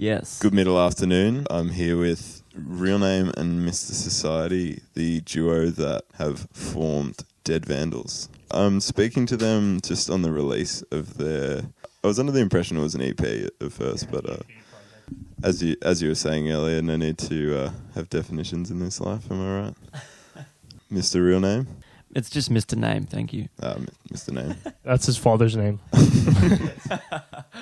Yes. Good middle afternoon. I'm here with Real Name and Mr. Society, the duo that have formed Dead Vandals. I'm speaking to them just on the release of their... I was under the impression it was an EP at first, but as you were saying earlier, no need to have definitions in this life, am I right? Mr. Real Name? It's just Mr. Name, thank you. Mr. Name. That's his father's name.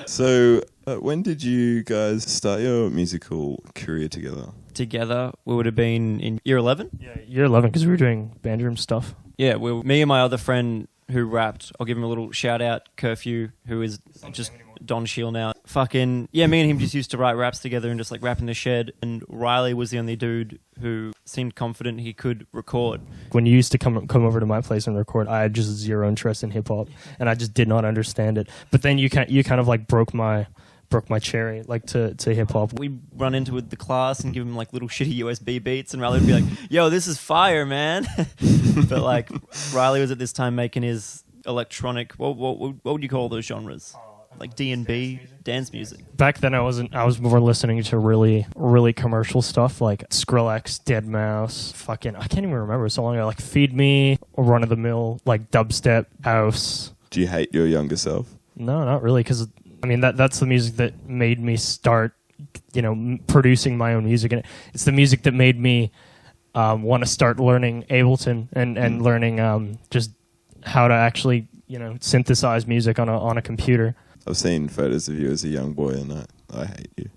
So, when did you guys start your musical career together? Together, we would have been in year 11? Yeah, year 11, because we were doing band room stuff. Yeah, me and my other friend who rapped, I'll give him a little shout out, Curfew, who is just Don Shield now. Fucking, yeah, me and him just used to write raps together and just like rap in the shed. And Riley was the only dude who seemed confident he could record. When you used to come over to my place and record, I had just zero interest in hip hop, and I just did not understand it. But then you kind of like broke my cherry like to hip hop. We run into the class and give him like little shitty USB beats, and Riley would be like, "Yo, this is fire, man!" But like Riley was at this time making his electronic. What would you call those genres? Like D&B, dance music. Back then, I was more listening to really, really commercial stuff like Skrillex, Deadmau5, fucking I can't even remember so long ago. Like Feed Me, or Run of the Mill, like dubstep, house. Do you hate your younger self? No, not really, because I mean that's the music that made me start, producing my own music, and it's the music that made me want to start learning Ableton and learning just how to actually synthesize music on a computer. I've seen photos of you as a young boy, and I hate you.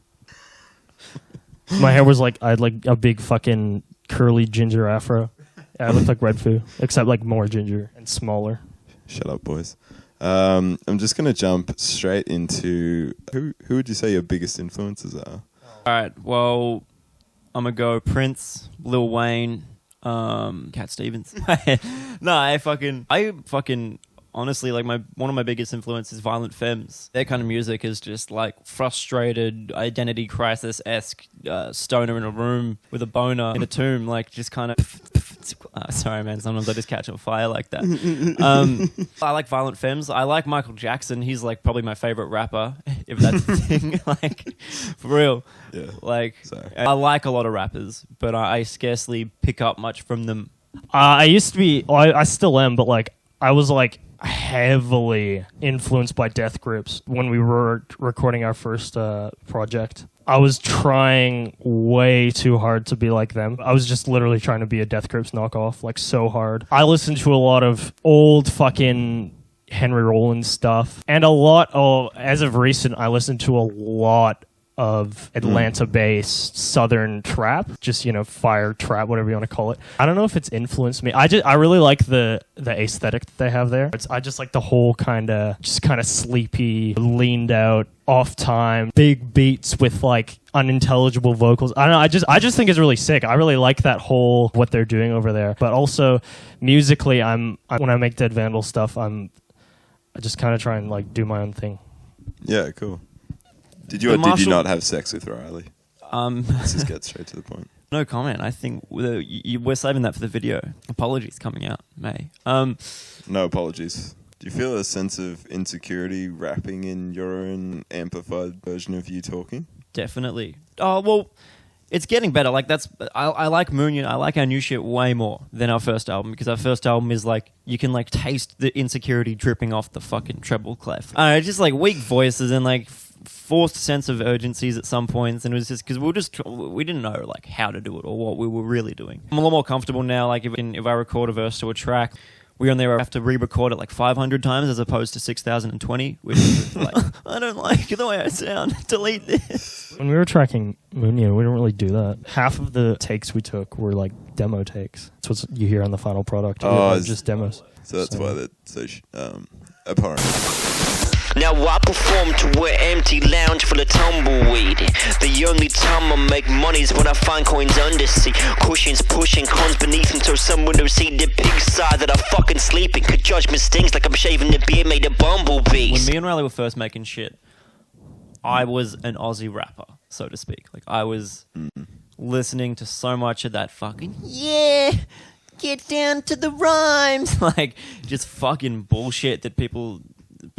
My hair was I had like a big fucking curly ginger afro. Yeah, I looked like Red Foo, except like more ginger and smaller. Shut up, boys. I'm just going to jump straight into who would you say your biggest influences are? All right, well, I'm going to go Prince, Lil Wayne, Cat Stevens. No, I fucking honestly, like one of my biggest influences is Violent Femmes. Their kind of music is just like frustrated, identity crisis-esque stoner in a room with a boner in a tomb, like just kind of... sorry, man, sometimes I just catch on fire like that. I like Violent Femmes. I like Michael Jackson. He's like probably my favorite rapper, if that's a thing. Like, for real. Yeah. Like, sorry. I like a lot of rappers, but I scarcely pick up much from them. I used to be... I still am, but like I was like heavily influenced by Death Grips when we were recording our first project. I was trying way too hard to be like them. I was just literally trying to be a Death Grips knockoff, like so hard. I listened to a lot of old fucking Henry Rollins stuff, and as of recent, I listened to a lot of Atlanta-based Southern trap, just fire trap, whatever you want to call it. I don't know if it's influenced me. I really like the aesthetic that they have there. I just like the whole kind of sleepy, leaned out, off time, big beats with like unintelligible vocals. I don't know. I just think it's really sick. I really like that whole what they're doing over there. But also musically, when I make Dead Vandal stuff, I just kind of try and like do my own thing. Yeah, cool. Did you or did you not have sex with Riley? Let's just get straight to the point. No comment. I think we're saving that for the video. Apologies coming out May. No apologies. Do you feel a sense of insecurity rapping in your own amplified version of you talking? Definitely. Oh, well, it's getting better. Like I like Moonion. I like our new shit way more than our first album, because our first album is like, you can like taste the insecurity dripping off the fucking treble clef. Just like weak voices and like forced sense of urgencies at some points, and it was just because we didn't know like how to do it or what we were really doing. I'm a lot more comfortable now. Like if I record a verse to a track, we only have to re-record it like 500 times as opposed to 6,020, which is like, I don't like the way I sound. Delete this. When we were tracking Moonion, we didn't really do that. Half of the takes we took were like demo takes. That's what you hear on the final product. Just demos. So that's why they're so abhorrent. Now I perform to an empty lounge full of tumbleweed. The only time I make money is when I find coins under sea. Cushions pushing, cons beneath them, so someone will see the big side that I'm fucking sleeping. Could judge my stings like I'm shaving the beard made of bumblebees. When me and Riley were first making shit, I was an Aussie rapper, so to speak. Like I was listening to so much of that fucking get down to the rhymes, like just fucking bullshit that people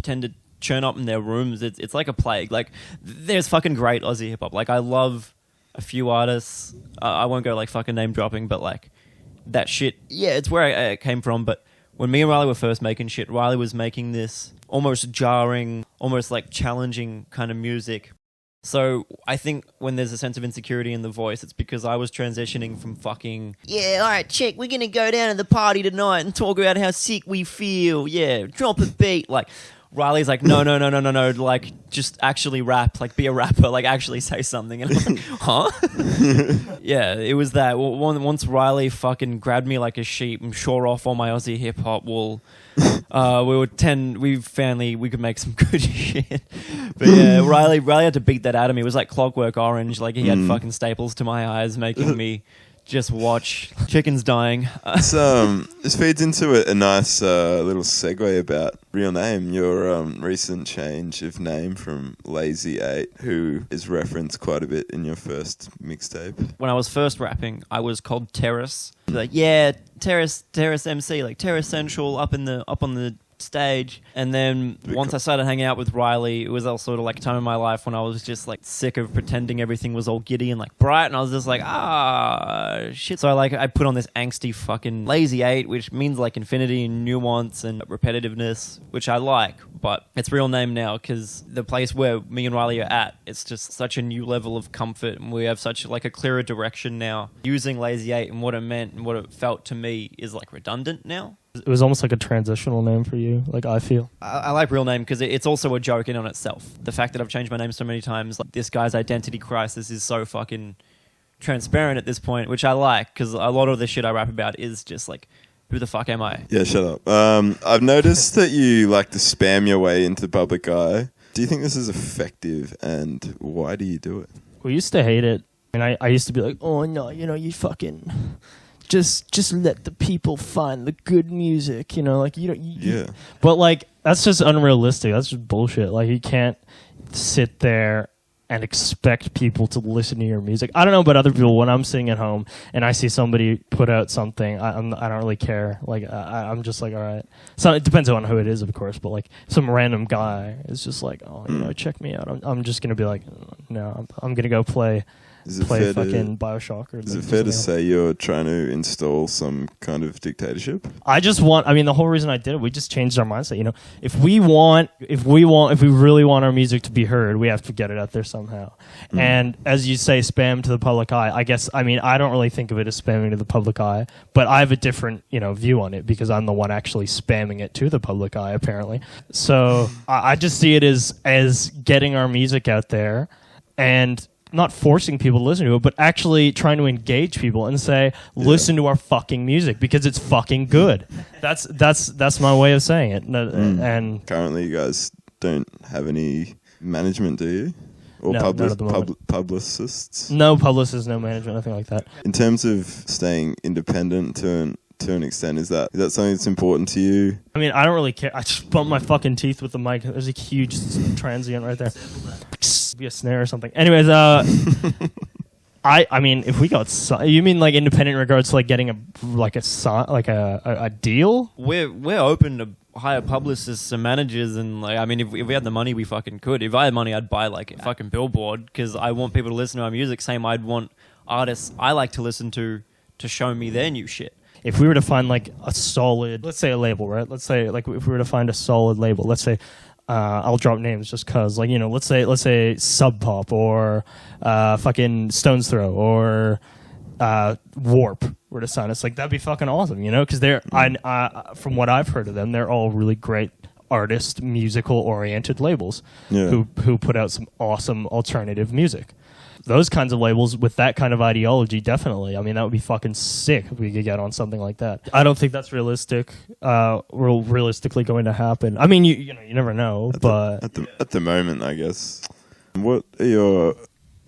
tend to churn up in their rooms. It's like a plague. Like, there's fucking great Aussie hip hop. Like, I love a few artists. I won't go like fucking name dropping, but like that shit. Yeah, it's where I came from. But when me and Riley were first making shit, Riley was making this almost jarring, almost like challenging kind of music. So I think when there's a sense of insecurity in the voice, it's because I was transitioning from fucking, yeah, all right, check, we're going to go down to the party tonight and talk about how sick we feel. Yeah, drop a beat. Like, Riley's like, no, like, just actually rap, like, be a rapper, like, actually say something. And I'm like, huh? Yeah, it was that. Once Riley fucking grabbed me like a sheep and shore off all my Aussie hip-hop, we could make some good shit. But yeah, Riley had to beat that out of me. It was like Clockwork Orange. Like, he had fucking staples to my eyes, making me just watch chickens dying. This feeds into a nice little segue about real name. Your recent change of name from Lazy 8, who is referenced quite a bit in your first mixtape. When I was first rapping, I was called Terrace. Like, yeah, Terrace MC, like Terrace Central up on the stage. And then once I started hanging out with Riley, it was all sort of like a time in my life when I was just like sick of pretending everything was all giddy and like bright, and I was just like, shit. So I put on this angsty fucking Lazy 8, which means like infinity and nuance and repetitiveness, which I like, but it's real name now because the place where me and Riley are at, it's just such a new level of comfort, and we have such like a clearer direction now. Using Lazy 8 and what it meant and what it felt to me is like redundant now. It was almost like a transitional name for you, like I feel. I like real name because it's also a joke in on itself. The fact that I've changed my name so many times, like this guy's identity crisis is so fucking transparent at this point, which I like because a lot of the shit I rap about is just like, who the fuck am I? Yeah, shut up. I've noticed that you like to spam your way into the public eye. Do you think this is effective, and why do you do it? We used to hate it. And I used to be like, oh no, you fucking... Just let the people find the good music, like you don't. Yeah. But like that's just unrealistic. That's just bullshit. Like you can't sit there and expect people to listen to your music. I don't know about other people. When I'm sitting at home and I see somebody put out something, I don't really care. Like I'm just like, all right. So it depends on who it is, of course. But like some random guy is just like, oh, check me out. I'm just gonna be like, no, I'm gonna go play fucking Bioshock. Is it fair to say you're trying to install some kind of dictatorship? The whole reason I did it, we just changed our mindset. If we really want our music to be heard, we have to get it out there somehow. And as you say, spam to the public eye, I guess, I don't really think of it as spamming to the public eye, but I have a different, view on it because I'm the one actually spamming it to the public eye, apparently. So I just see it as getting our music out there and not forcing people to listen to it, but actually trying to engage people and say, listen to our fucking music because it's fucking good. That's my way of saying it. And currently, you guys don't have any management, do you? Or no, not at the moment. Publicists? No publicists, no management, nothing like that. In terms of staying independent to an extent, is that something that's important to you? I don't really care. I just bump my fucking teeth with the mic. There's a huge transient right there. Be a snare or something. Anyways, if we got, you mean like independent in regards to like getting a deal? We're open to hire publicists and managers, and like if we had the money, we fucking could. If I had money, I'd buy like a fucking billboard because I want people to listen to our music. Same, I'd want artists I like to listen to show me their new shit. If we were to find like a solid, let's say a label, right? Let's say like if we were to find a solid label, let's say. I'll drop names just cause, like, let's say Sub Pop or fucking Stone's Throw or Warp were to sign us. Like that'd be fucking awesome, because they're from what I've heard of them, they're all really great artist, musical oriented labels who put out some awesome alternative music. Those kinds of labels with that kind of ideology, definitely. That would be fucking sick if we could get on something like that. I don't think that's realistically going to happen. You never know, but at the moment, I guess. What are your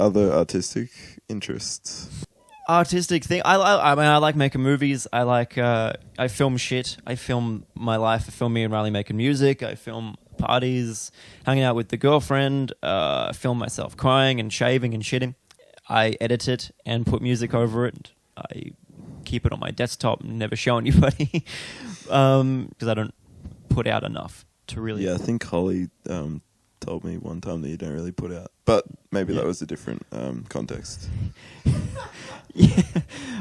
other artistic interests? Artistic thing. I like making movies. I film shit. I film my life. I film me and Riley making music. I film parties, hanging out with the girlfriend, film myself crying and shaving and shitting. I edit it and put music over it. I keep it on my desktop and never show anybody because I don't put out enough. to really. Yeah, I think Holly told me one time that you don't really put out, but maybe that was a different context. Yeah.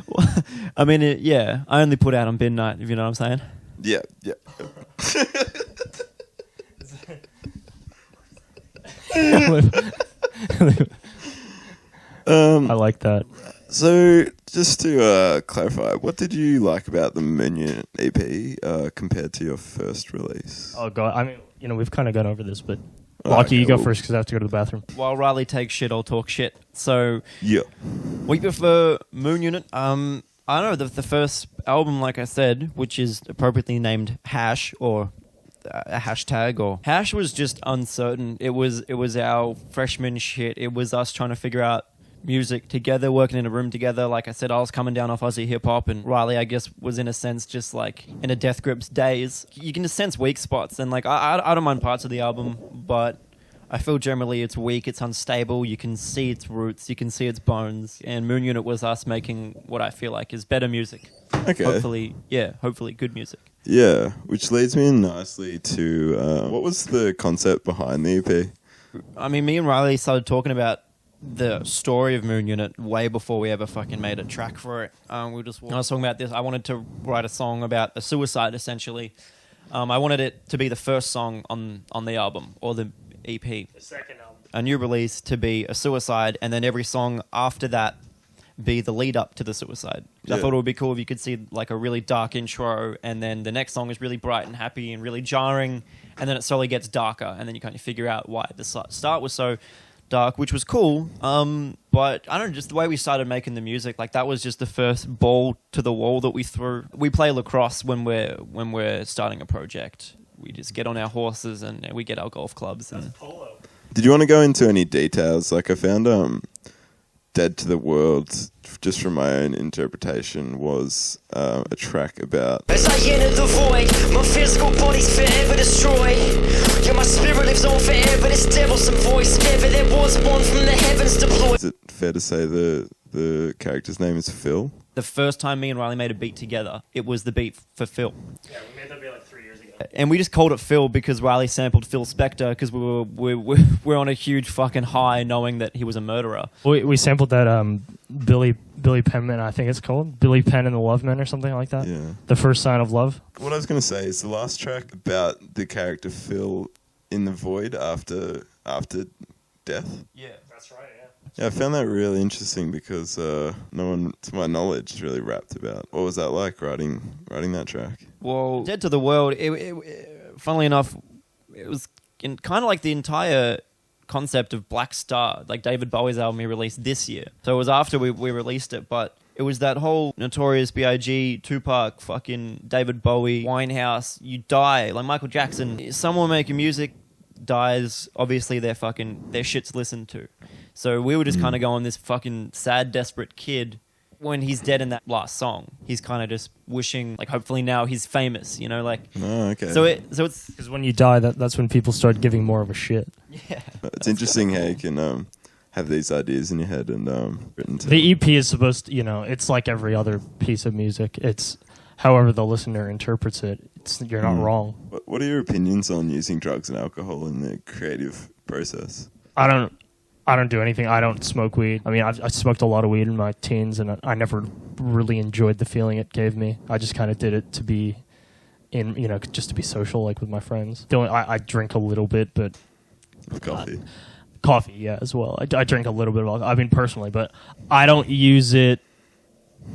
Well, I mean, I only put out on bin night, if you know what I'm saying. Yeah. I like that. So, just to clarify, what did you like about the Moon Unit EP compared to your first release? Oh god, I mean, we've kind of gone over this, but Oh, Lockie, okay, you go well- first because I have to go to the bathroom. While Riley takes shit, I'll talk shit. So, Yeah. we prefer Moon Unit. I don't know, the first album, like I said, which is appropriately named Hash, or a hashtag, or Hash, was just uncertain. It was our freshman shit. It was us trying to figure out music together, working in a room together. Like I said, I was coming down off Aussie hip hop, and Riley, I guess, was in a sense just like in a Death Grips days. You can just sense weak spots, and like I don't mind parts of the album, but I feel generally it's weak, it's unstable. You can see its roots, you can see its bones, and Moon Unit was us making what I feel like is better music. Okay. Hopefully good music. Yeah, which leads me nicely to what was the concept behind the EP? I mean, me and Riley started talking about the story of Moon Unit way before we ever fucking made a track for it. I was talking about this. I wanted to write a song about a suicide, essentially. I wanted it to be the first song on the album, or the EP. The second album. A new release to be a suicide, and then every song after that be the lead up to the suicide. I thought it would be cool if you could see like a really dark intro, and then the next song is really bright and happy and really jarring, and then it slowly gets darker, and then you kind of figure out why the start was so dark, which was cool. But I don't know, just the way we started making the music, like that was just the first ball to the wall that we threw. We play lacrosse when we're starting a project. We just get on our horses and we get our golf clubs. And Polo. Did you want to go into any details? Like I found Dead to the World, just from my own interpretation, was a track about... As I enter the void, my physical body's forever destroyed. Yeah, my spirit lives on forever. This devil, some voice ever that was born from the heavens deployed. Is it fair to say the character's name is Phil? the first time me and Riley made a beat together, it was the beat for Phil. Yeah, we made that beat like 3 years ago. And we just called it Phil because Riley sampled Phil Spector because we're on a huge fucking high knowing that he was a murderer. We sampled that Billy Penman, I think it's called Billy Penn and the Love Men or something like that. Yeah. The First Sign of Love. What I was going to say is the last track about the character Phil in the void after death. Yeah. That's right. Yeah. Yeah, I found that really interesting because no one, to my knowledge, has really rapped about. What was that like writing that track? Well, Dead to the World, funnily enough, it was kind of like the entire concept of Black Star, like David Bowie's album he released this year. So it was after we released it, but it was that whole Notorious B.I.G., Tupac, fucking David Bowie, Winehouse, you die. Like Michael Jackson, someone making music dies, obviously their shit's listened to. So we were just kind of going, this fucking sad, desperate kid, when he's dead in that last song, he's kind of just wishing, like, hopefully now he's famous, you know, like. Oh, okay. So it's Because when you die, that's when people start giving more of a shit. yeah. It's interesting how you can have these ideas in your head and written to The EP is supposed to, it's like every other piece of music. It's however the listener interprets it. You're not wrong. What are your opinions on using drugs and alcohol in the creative process? I don't do anything. I don't smoke weed. I mean, I smoked a lot of weed in my teens, and I never really enjoyed the feeling it gave me. I just kind of did it to be just to be social, like with my friends. I drink a little bit, but Coffee. coffee, yeah, as well. I drink a little bit of alcohol. I mean, personally, but I don't use it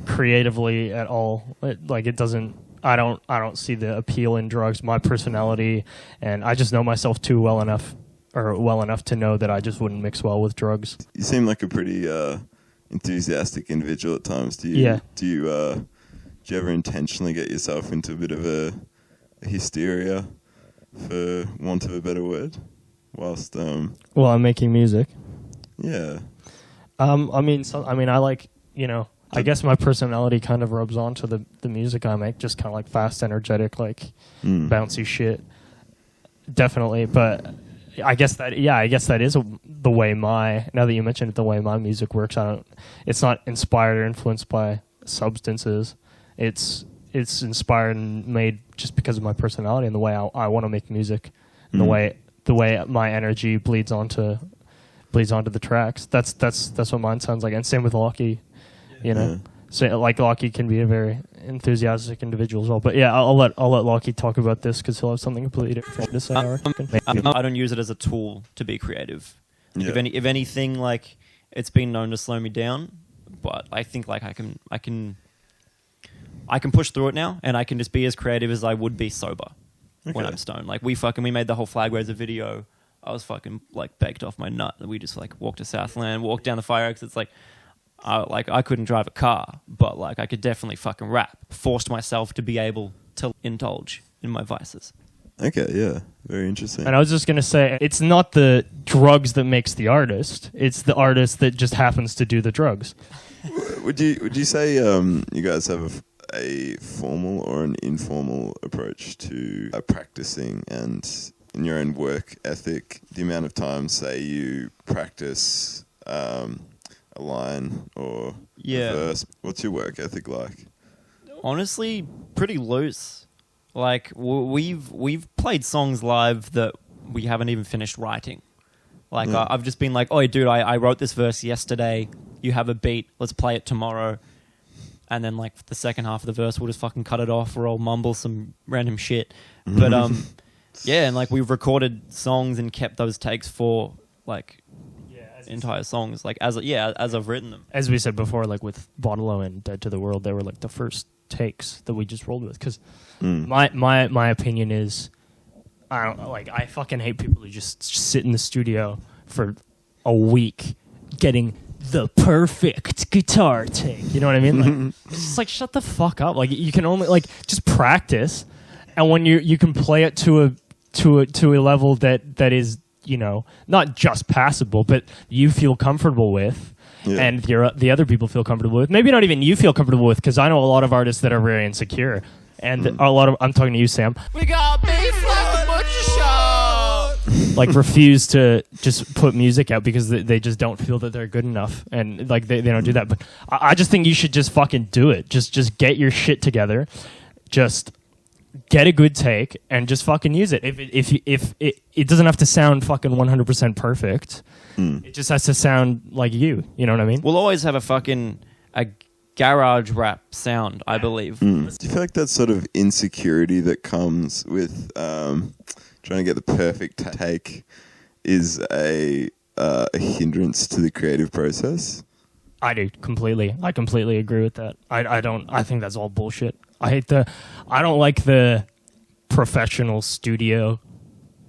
creatively at all. It doesn't. I don't see the appeal in drugs. My personality, and I just know myself too well enough to know that I just wouldn't mix well with drugs. You seem like a pretty enthusiastic individual at times. Do you? Yeah. Do you ever intentionally get yourself into a bit of a hysteria, for want of a better word, whilst Well, I'm making music. yeah. I like, I guess my personality kind of rubs onto the music I make, just kind of like fast, energetic, like bouncy shit. Definitely, but I guess that is the way now that you mentioned it, the way my music works. It's not inspired or influenced by substances. It's inspired and made just because of my personality and the way I want to make music. and the way my energy bleeds onto the tracks. That's what mine sounds like. And same with Lockie, you know. Yeah. So like Lockie can be a very enthusiastic individual as well. But yeah, I'll let Lockie talk about this because he'll have something completely different to say. I reckon. I don't use it as a tool to be creative. Like, Yeah. if anything, like it's been known to slow me down, but I think like I can push through it now, and I can just be as creative as I would be sober when I'm stoned. Like we made the whole Flag Razer video. I was fucking like baked off my nut. We just like walked to Southland, walked down the fire exits. Like I couldn't drive a car, but like I could definitely fucking rap. Forced myself to be able to indulge in my vices. Okay, yeah, very interesting. And I was just gonna say, it's not the drugs that makes the artist; it's the artist that just happens to do the drugs. Would you say you guys have a formal or an informal approach to practicing, and in your own work ethic, the amount of times, say, you practice a line or a verse? What's your work ethic like? Honestly, pretty loose. Like we've played songs live that we haven't even finished writing. Like I've just been like, "Oh, dude, I wrote this verse yesterday. You have a beat. Let's play it tomorrow." And then like the second half of the verse, we'll just fucking cut it off, or I'll mumble some random shit. But yeah, and like we've recorded songs and kept those takes for like entire songs, like as I've written them. As we said before, like with Bottle and Dead to the World, they were like the first takes that we just rolled with. Because my opinion is, I fucking hate people who just sit in the studio for a week getting the perfect guitar take. You know what I mean? Like, it's just like, shut the fuck up. Like, you can only like just practice, and when you can play it to a level that is, you know, not just passable, but you feel comfortable with. Yeah. And the other people feel comfortable with. Maybe not even you feel comfortable with, because I know a lot of artists that are very insecure. And I'm talking to you, Sam. We got beef like a butcher shop. Like refuse to just put music out because they just don't feel that they're good enough, and like they don't do that. But I just think you should just fucking do it. Just get your shit together. Just get a good take and just fucking use it. If it doesn't have to sound fucking 100% perfect. It just has to sound like you. You know what I mean? We'll always have a garage rap sound, I believe. Do you feel like that sort of insecurity that comes with trying to get the perfect take is a hindrance to the creative process? I do completely. I completely agree with that. I don't. I think that's all bullshit. I don't like the professional studio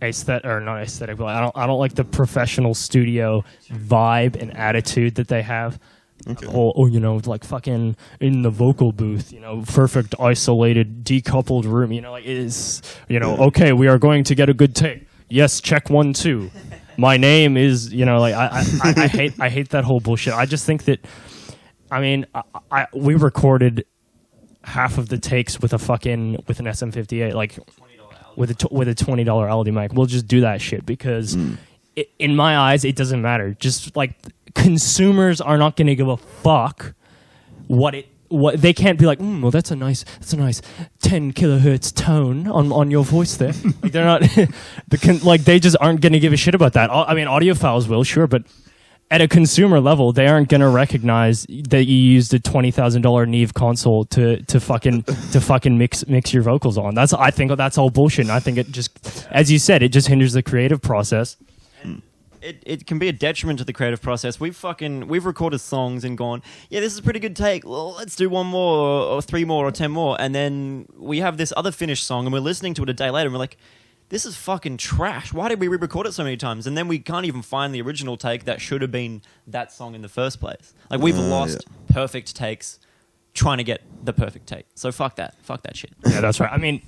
aesthetic, or not aesthetic, but I don't like the professional studio vibe and attitude that they have. Okay. Or you know, like fucking in the vocal booth, you know, perfect isolated decoupled room, you know, like it is, you know, okay, we are going to get a good take. Yes, check 1 2. My name is, you know, like I hate that whole bullshit. I just think that, I mean, we recorded half of the takes with an SM58, like with a $20 Aldi mic. We'll just do that shit because in my eyes it doesn't matter. Just like consumers are not going to give a fuck what they can't be like. Well, that's a nice 10 kilohertz tone on your voice there. Like they're not like they just aren't going to give a shit about that. I mean, audiophiles will, sure, but at a consumer level, they aren't going to recognize that you used a $20,000 Neve console to fucking mix your vocals on. I think that's all bullshit. And I think it just, as you said, it just hinders the creative process. It can be a detriment to the creative process. We've recorded songs and gone, yeah, this is a pretty good take. Well, let's do 1 more or 3 more or 10 more, and then we have this other finished song, and we're listening to it a day later, and we're like, this is fucking trash. Why did we re-record it so many times? And then we can't even find the original take that should have been that song in the first place. Like, we've lost perfect takes trying to get the perfect take. So fuck that. Fuck that shit. Yeah, that's right. I mean,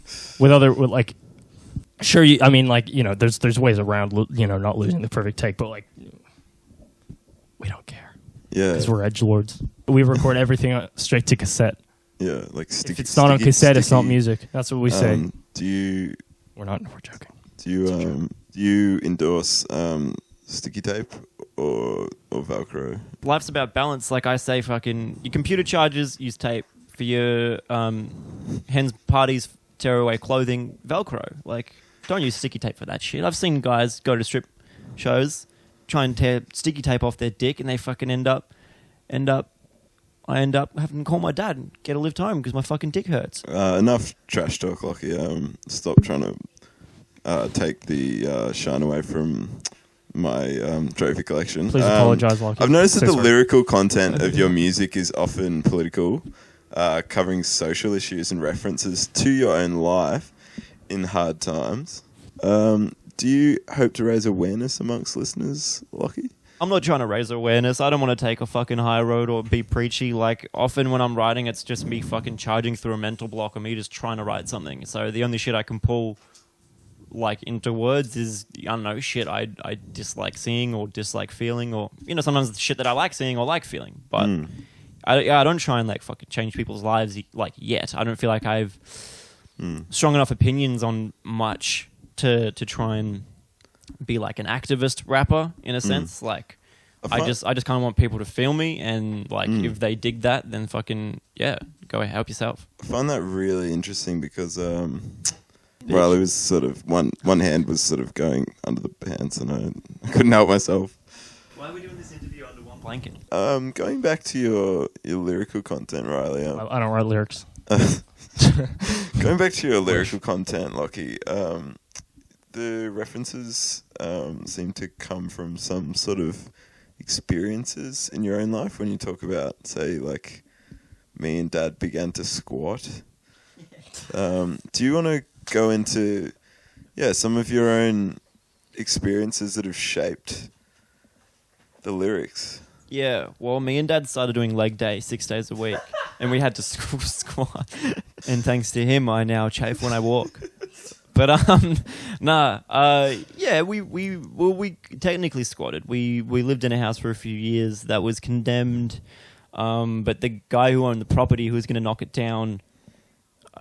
sure, I mean, like, you know, there's ways around, you know, not losing the perfect take, but, like, we don't care. Yeah. Because we're edgelords. We record everything straight to cassette. Yeah, like if it's not on cassette, it's not music. That's what we say. We're joking. Do you endorse sticky tape or Velcro? Life's about balance. Like I say, fucking your computer charges, use tape. For your hens parties, tear away clothing, Velcro. Like don't use sticky tape for that shit. I've seen guys go to strip shows, try and tear sticky tape off their dick, and they fucking end up. I end up having to call my dad and get a lift home because my fucking dick hurts. Enough trash talk, Lockie. Stop trying to take the shine away from my trophy collection. Please apologise, Lockie. I've noticed that So the sorry. lyrical content of your music is often political, covering social issues and references to your own life in hard times. Do you hope to raise awareness amongst listeners, Lockie? I'm not trying to raise awareness. I don't want to take a fucking high road or be preachy. Like, often when I'm writing, it's just me fucking charging through a mental block or me just trying to write something. So the only shit I can pull, like, into words is, I don't know, shit I dislike seeing or dislike feeling, or, you know, sometimes the shit that I like seeing or like feeling. But I don't try and, like, fucking change people's lives, like, yet. I don't feel like I've strong enough opinions on much to try and be like an activist rapper in a sense. Like, I just kind of want people to feel me, and like if they dig that, then fucking go help yourself. I find that really interesting because Riley was sort of one hand was sort of going under the pants, and I couldn't help myself. Why are we doing this interview under one blanket? Going back to your lyrical content, Riley. I don't write lyrics. Going back to your lyrical content, Lockie. The references seem to come from some sort of experiences in your own life when you talk about, say, like, me and Dad began to squat. Do you want to go into, some of your own experiences that have shaped the lyrics? Yeah, well, me and Dad started doing leg day 6 days a week, and we had to squat. And thanks to him, I now chafe when I walk. But we technically squatted. We lived in a house for a few years that was condemned, but the guy who owned the property, who was going to knock it down,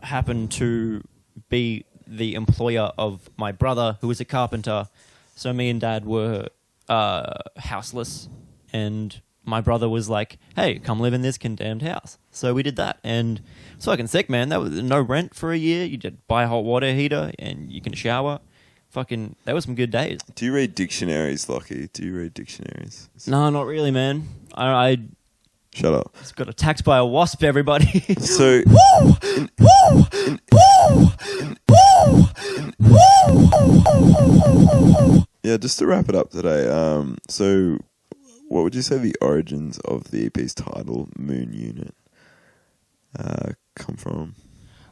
happened to be the employer of my brother, who was a carpenter. So me and Dad were houseless, and my brother was like, "Hey, come live in this condemned house." So we did that, and it's fucking sick, man. That was no rent for a year. You did buy a hot water heater, and you can shower. Fucking, that was some good days. Do you read dictionaries, Lockie? Do you read dictionaries? No, not really, man. I Shut up. just got attacked by a wasp, everybody. So, just to wrap it up today. So, what would you say the origins of the EP's title, Moon Unit, come from?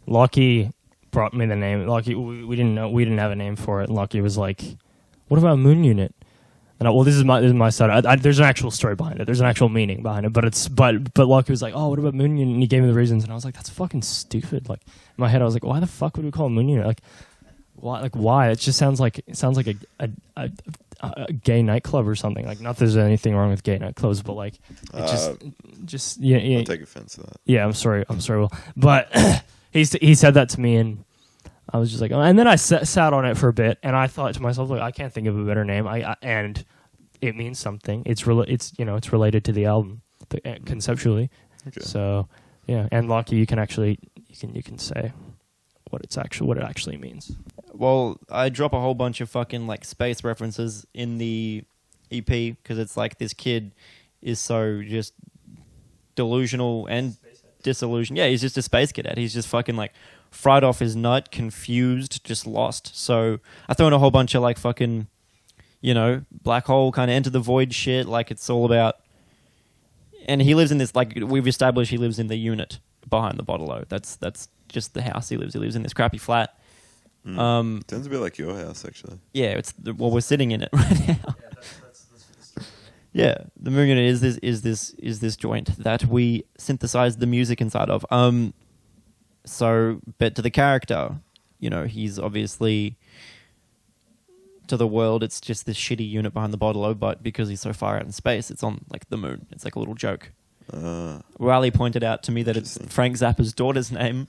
Lockie brought me the name. Lockie, we didn't know, we didn't have a name for it. Lockie was like, "What about Moon Unit?" And this is my side. There's an actual story behind it. There's an actual meaning behind it. But Lockie was like, "Oh, what about Moon Unit?" And he gave me the reasons, and I was like, "That's fucking stupid." Like in my head, I was like, "Why the fuck would we call it Moon Unit? Like, why? Like, why? It just sounds like a gay nightclub or something. Like, not that there's anything wrong with gay nightclubs, but like, it just yeah. I'll take offense to that. Yeah, I'm sorry, Will. But he said that to me, and I was just like, oh. And then I sat on it for a bit, and I thought to myself, like, I can't think of a better name. And it means something. It's related to the album conceptually. Okay. So yeah, and Lockie, you can say what it actually means. Well, I drop a whole bunch of fucking like space references in the EP because it's like this kid is so just delusional and disillusioned. Yeah, he's just a space cadet. He's just fucking like fried off his nut, confused, just lost. So I throw in a whole bunch of like fucking, you know, black hole kind of enter the void shit. Like it's all about, and he lives in this, like we've established, he lives in the unit behind the bottle-o. That's just the house he lives. He lives in this crappy flat. Sounds a bit like your house, actually. Yeah, we're sitting in it right now. Yeah, the Moon Unit is this joint that we synthesize the music inside of. So, but to the character, you know, he's obviously, to the world, it's just this shitty unit behind the bottle-o, but because he's so far out in space, it's on like the moon. It's like a little joke. Riley pointed out to me that it's Frank Zappa's daughter's name,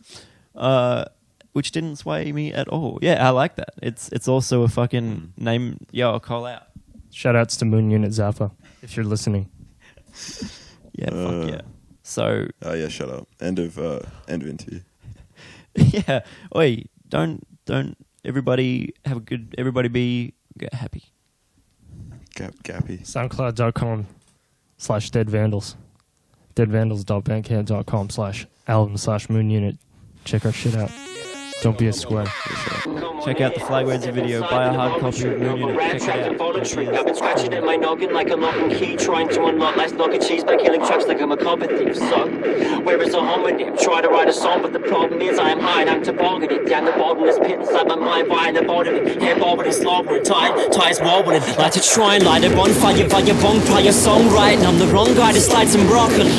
which didn't sway me at all. Yeah, I like that. It's also a fucking name. Yo, I'll call out. Shout outs to Moon Unit Zappa, if you're listening. Yeah, fuck yeah. So. Oh yeah, shut up. End of interview. Yeah. Oi, don't Everybody have a good. Everybody be happy. Gappy. SoundCloud.com/deadvandals. deadvandals.bandcamp.com/album/moonunit. Check our shit out. Don't be a square. Check out the Flagwords video. Buy a hard copy of Moon Unit. Check it out. I've been scratching at my noggin like a lock and key, trying to unlock last knock and cheese by killing tracks like I'm a copper thief. So, where is a homonym? Try to write a song, but the problem is I am high and I'm tobogganing down the bottomless pit inside my mind, via the bottom of it. Hair bobbing and slobbering, ties wobbling. Like to try and light a bonfire via bonfire songwriting. I'm the wrong guy to slide some broccoli.